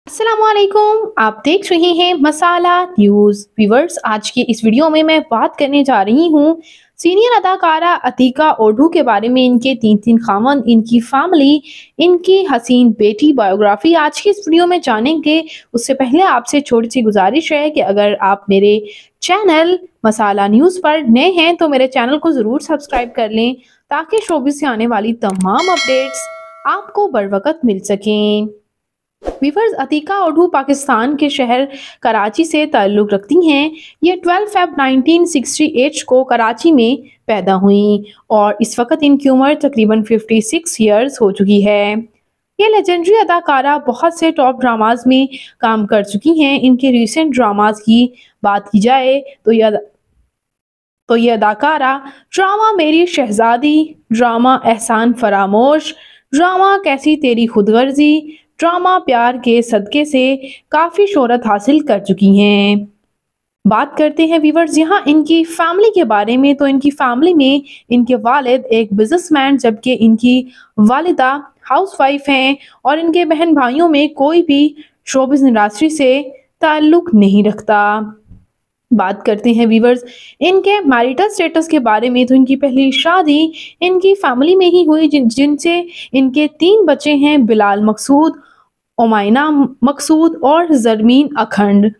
अस्सलामुअलैकुम, आप देख रहे हैं मसाला न्यूज़। व्यूअर्स, आज की इस वीडियो में मैं बात करने जा रही हूँ सीनियर अदाकारा अतीका ओडू के बारे में। इनके तीन खामन, इनकी फैमिली, इनकी हसीन बेटी बायोग्राफी आज की इस वीडियो में जानेंगे। उससे पहले आपसे छोटी सी गुजारिश है कि अगर आप मेरे चैनल मसाला न्यूज़ पर नए हैं तो मेरे चैनल को ज़रूर सब्सक्राइब कर लें ताकि शोबिस से आने वाली तमाम अपडेट्स आपको बर वक्त मिल सकें। वीवर्स, अतीका ओडू पाकिस्तान के शहर कराची से ताल्लुक़ रखती हैं। ये 12 फ़रवरी 1968 को कराची में पैदा हुई और इस वक्त इनकी उम्र तकरीबन 56 ईयर्स हो चुकी है। ये लेजेंडरी अदाकारा बहुत से टॉप ड्रामाज में काम कर चुकी हैं। इनके रीसेंट ड्रामाज की बात की जाए तो ये अदाकारा ड्रामा मेरी शहजादी, ड्रामा एहसान फरामोश, ड्रामा कैसी तेरी खुदगर्जी, ड्रामा प्यार के सदके से काफ़ी शोहरत हासिल कर चुकी हैं। बात करते हैं व्यूअर्स यहाँ इनकी फैमिली के बारे में। तो इनकी फैमिली में इनके वालिद एक बिजनेसमैन जबकि इनकी वालिदा हाउसवाइफ हैं और इनके बहन भाइयों में कोई भी शोबिज़ इंडस्ट्री से ताल्लुक़ नहीं रखता। बात करते हैं व्यूअर्स इनके मैरिटल स्टेटस के बारे में। तो इनकी पहली शादी इनकी फैमिली में ही हुई जिनसे इनके 3 बच्चे हैं, बिलाल मकसूद, उमायना मकसूद और जरमीन अखंड।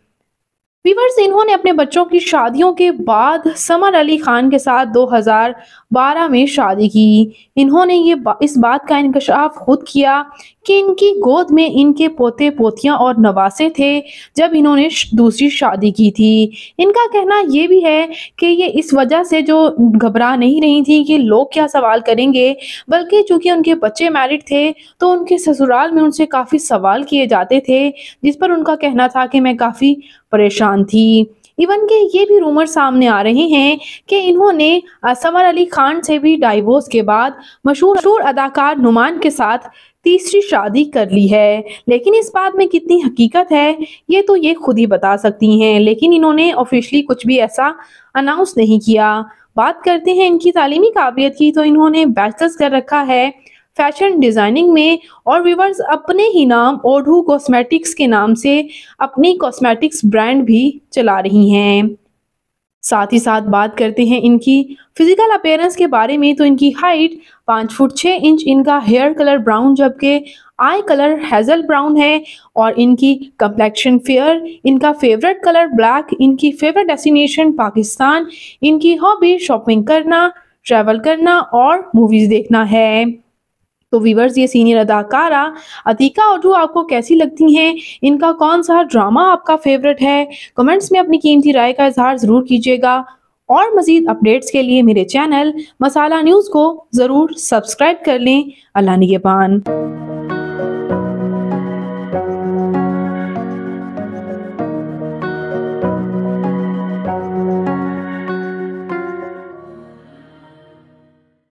व्यूअर्स, इन्होंने अपने बच्चों की शादियों के बाद समर अली खान के साथ 2012 में शादी की। इन्होंने इस बात का इंकशाफ खुद किया कि इनकी गोद में इनके पोते पोतियां और नवासे थे जब इन्होंने दूसरी शादी की थी। इनका कहना ये भी है कि ये इस वजह से जो घबरा नहीं रही थी कि लोग क्या सवाल करेंगे, बल्कि चूंकि उनके बच्चे मैरिड थे तो उनके ससुराल में उनसे काफ़ी सवाल किए जाते थे, जिस पर उनका कहना था कि मैं काफ़ी परेशान थी। इवन के ये भी रूमर सामने आ रहे हैं कि इन्होंने समर अली खान से भी डाइवोर्स के बाद मशहूर अदाकार नुमान के साथ तीसरी शादी कर ली है। लेकिन इस बात में कितनी हकीकत है ये तो ये खुद ही बता सकती हैं, लेकिन इन्होंने ऑफिशियली कुछ भी ऐसा अनाउंस नहीं किया। बात करते हैं इनकी तालीमी काबिलियत की। तो इन्होंने बैचलर्स कर रखा है फैशन डिज़ाइनिंग में और व्यूअर्स अपने ही नाम ओडू कॉस्मेटिक्स के नाम से अपनी कॉस्मेटिक्स ब्रांड भी चला रही हैं। साथ ही साथ बात करते हैं इनकी फिजिकल अपीयरेंस के बारे में। तो इनकी हाइट 5 फुट 6 इंच, इनका हेयर कलर ब्राउन जबकि आई कलर हेजल ब्राउन है और इनकी कंप्लेक्शन फेयर, इनका फेवरेट कलर ब्लैक, इनकी फेवरेट डेस्टिनेशन पाकिस्तान, इनकी हॉबी शॉपिंग करना, ट्रैवल करना और मूवीज़ देखना है। तो व्यूअर्स, ये सीनियर अदाकारा अतीका ओडू आपको कैसी लगती हैं? इनका कौन सा ड्रामा आपका फेवरेट है? कमेंट्स में अपनी कीमती राय का इजहार ज़रूर कीजिएगा और मज़ीद अपडेट्स के लिए मेरे चैनल मसाला न्यूज़ को ज़रूर सब्सक्राइब कर लें। अल्लाह निगहबान।